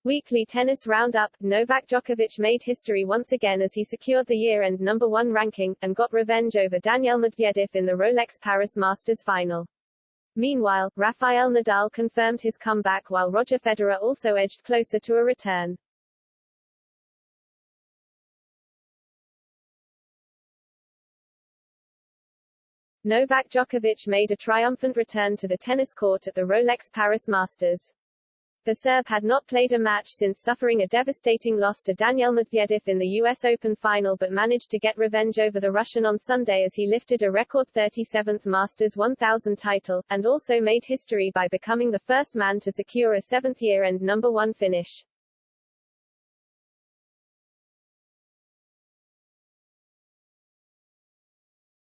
Weekly Tennis Roundup. Novak Djokovic made history once again as he secured the year-end #1 ranking, and got revenge over Daniil Medvedev in the Rolex Paris Masters final. Meanwhile, Rafael Nadal confirmed his comeback while Roger Federer also edged closer to a return. Novak Djokovic made a triumphant return to the tennis court at the Rolex Paris Masters. The Serb had not played a match since suffering a devastating loss to Daniil Medvedev in the US Open final, but managed to get revenge over the Russian on Sunday as he lifted a record 37th Masters 1000 title, and also made history by becoming the first man to secure a seventh year-end #1 finish.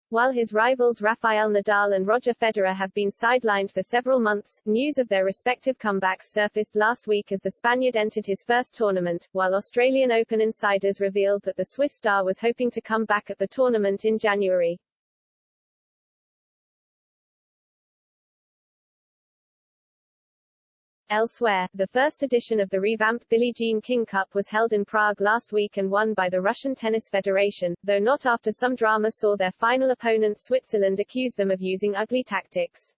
While his rivals Rafael Nadal and Roger Federer have been sidelined for several months, news of their respective comebacks surfaced last week as the Spaniard entered his first tournament, while Australian Open insiders revealed that the Swiss star was hoping to come back at the tournament in January. Elsewhere, the first edition of the revamped Billie Jean King Cup was held in Prague last week and won by the Russian Tennis Federation, though not after some drama saw their final opponent Switzerland accuse them of using ugly tactics.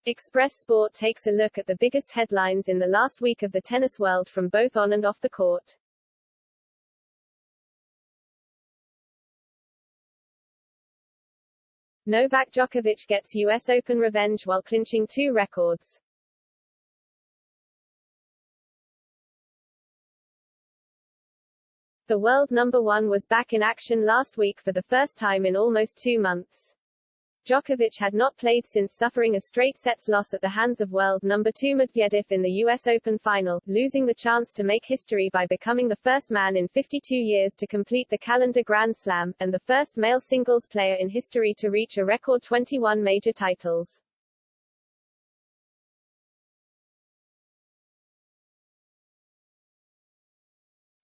Express Sport takes a look at the biggest headlines in the last week of the tennis world from both on and off the court. Novak Djokovic gets US Open revenge while clinching 2 records. The world #1 was back in action last week for the first time in almost 2 months. Djokovic had not played since suffering a straight sets loss at the hands of world #2 Medvedev in the US Open final, losing the chance to make history by becoming the first man in 52 years to complete the calendar Grand Slam, and the first male singles player in history to reach a record 21 major titles.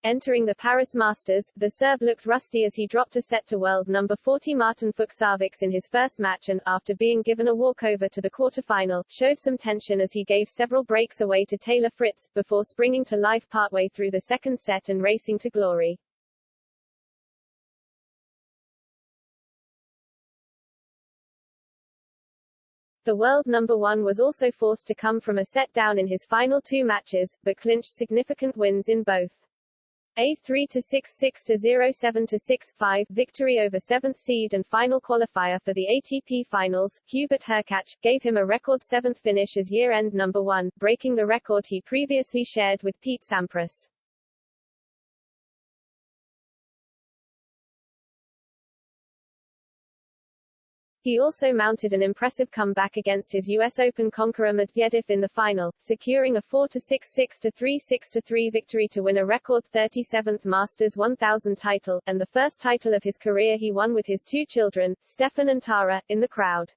Entering the Paris Masters, the Serb looked rusty as he dropped a set to world #40 Martin Fucsovics in his first match and, after being given a walkover to the quarterfinal, showed some tension as he gave several breaks away to Taylor Fritz, before springing to life partway through the second set and racing to glory. The world #1 was also forced to come from a set down in his final 2 matches, but clinched significant wins in both. A 3-6, 6-0, 7-6, 5 victory over 7th seed and final qualifier for the ATP Finals, Hubert Hurkacz, gave him a record 7th finish as year-end #1, breaking the record he previously shared with Pete Sampras. He also mounted an impressive comeback against his US Open conqueror Medvedev in the final, securing a 4-6, 6-3, 6-3 victory to win a record 37th Masters 1000 title, and the first title of his career he won with his 2 children, Stefan and Tara, in the crowd.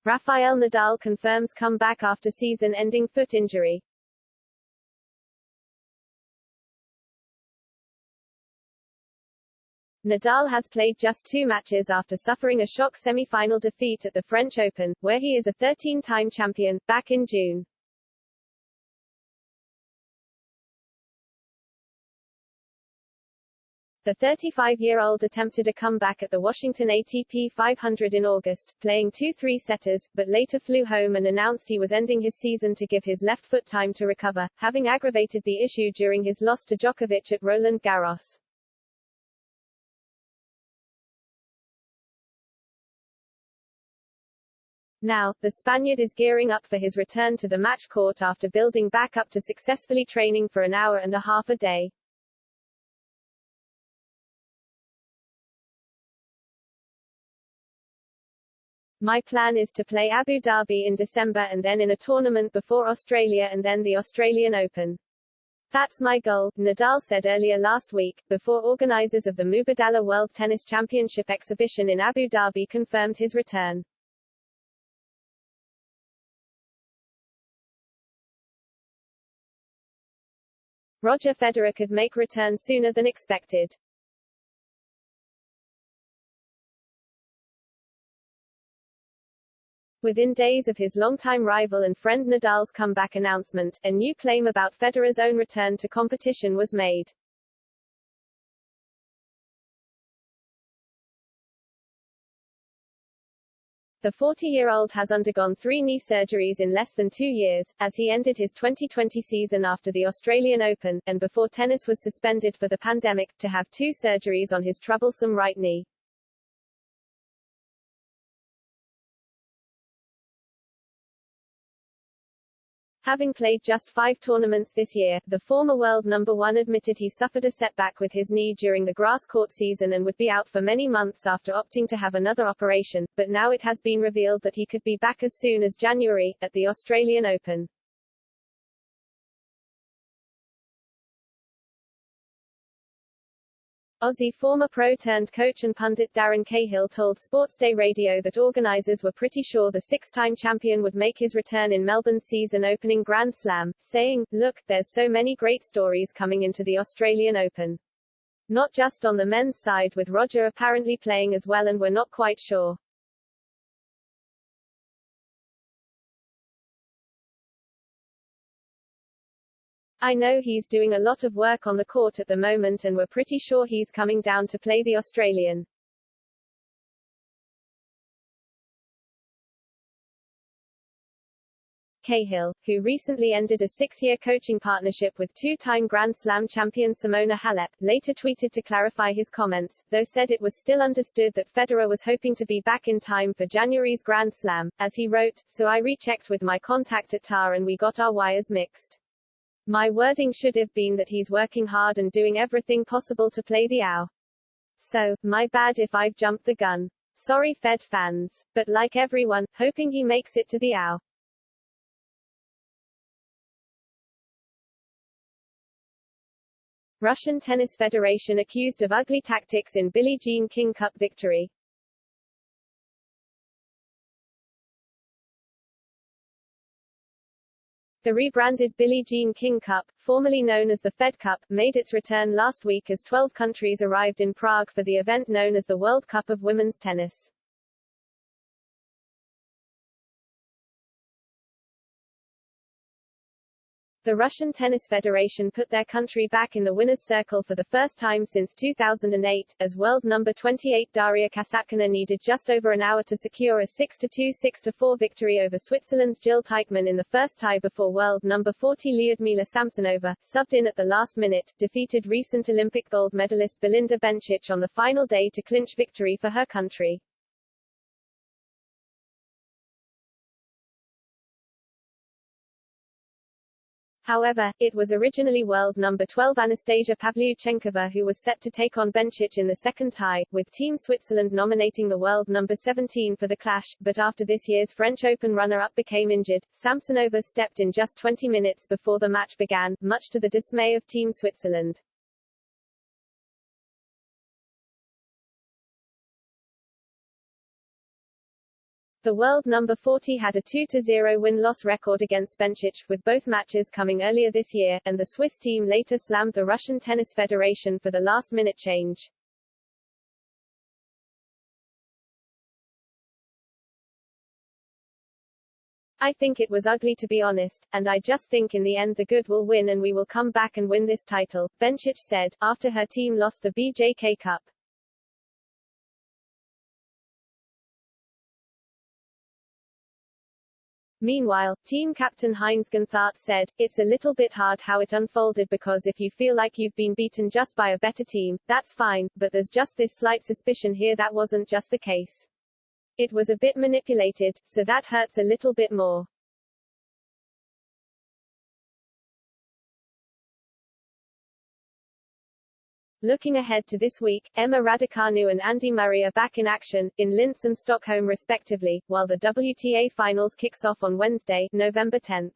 Rafael Nadal confirms comeback after season-ending foot injury. Nadal has played just 2 matches after suffering a shock semi-final defeat at the French Open, where he is a 13-time champion, back in June. The 35-year-old attempted a comeback at the Washington ATP 500 in August, playing 2 3-setters, but later flew home and announced he was ending his season to give his left foot time to recover, having aggravated the issue during his loss to Djokovic at Roland Garros. Now, the Spaniard is gearing up for his return to the match court after building back up to successfully training for an hour and a half a day. My plan is to play Abu Dhabi in December and then in a tournament before Australia and then the Australian Open. That's my goal, Nadal said earlier last week, before organizers of the Mubadala World Tennis Championship exhibition in Abu Dhabi confirmed his return. Roger Federer could make return sooner than expected. Within days of his longtime rival and friend Nadal's comeback announcement, a new claim about Federer's own return to competition was made. The 40-year-old has undergone 3 knee surgeries in less than 2 years, as he ended his 2020 season after the Australian Open, and before tennis was suspended for the pandemic, to have 2 surgeries on his troublesome right knee. Having played just 5 tournaments this year, the former world number 1 admitted he suffered a setback with his knee during the grass court season and would be out for many months after opting to have another operation, but now it has been revealed that he could be back as soon as January, at the Australian Open. Aussie former pro-turned-coach and pundit Darren Cahill told Sportsday Radio that organisers were pretty sure the 6-time champion would make his return in Melbourne's season-opening Grand Slam, saying, "Look, there's so many great stories coming into the Australian Open. Not just on the men's side with Roger apparently playing as well, and we're not quite sure. I know he's doing a lot of work on the court at the moment and we're pretty sure he's coming down to play the Australian." Cahill, who recently ended a 6-year coaching partnership with 2-time Grand Slam champion Simona Halep, later tweeted to clarify his comments, though said it was still understood that Federer was hoping to be back in time for January's Grand Slam, as he wrote, "So I rechecked with my contact at TAR and we got our wires mixed. My wording should have been that he's working hard and doing everything possible to play the OW. So, my bad if I've jumped the gun. Sorry Fed fans. But like everyone, hoping he makes it to the OW." Russian Tennis Federation accused of ugly tactics in Billie Jean King Cup victory. The rebranded Billie Jean King Cup, formerly known as the Fed Cup, made its return last week as 12 countries arrived in Prague for the event known as the World Cup of Women's Tennis. The Russian Tennis Federation put their country back in the winner's circle for the first time since 2008, as world number 28 Daria Kasatkina needed just over an hour to secure a 6-2, 6-4 victory over Switzerland's Jill Teichmann in the first tie before world number 40 Lyudmila Samsonova, subbed in at the last minute, defeated recent Olympic gold medalist Belinda Bencic on the final day to clinch victory for her country. However, it was originally world number 12 Anastasia Pavlyuchenkova who was set to take on Bencic in the second tie, with Team Switzerland nominating the world number 17 for the clash, but after this year's French Open runner-up became injured, Samsonova stepped in just 20 minutes before the match began, much to the dismay of Team Switzerland. The world number 40 had a 2-0 win-loss record against Bencic, with both matches coming earlier this year, and the Swiss team later slammed the Russian Tennis Federation for the last-minute change. "I think it was ugly to be honest, and I just think in the end the good will win and we will come back and win this title," Bencic said, after her team lost the BJK Cup. Meanwhile, team captain Heinz Gonthart said, "It's a little bit hard how it unfolded because if you feel like you've been beaten just by a better team, that's fine, but there's just this slight suspicion here that wasn't just the case. It was a bit manipulated, so that hurts a little bit more." Looking ahead to this week, Emma Raducanu and Andy Murray are back in action, in Linz and Stockholm respectively, while the WTA Finals kicks off on Wednesday, November 10.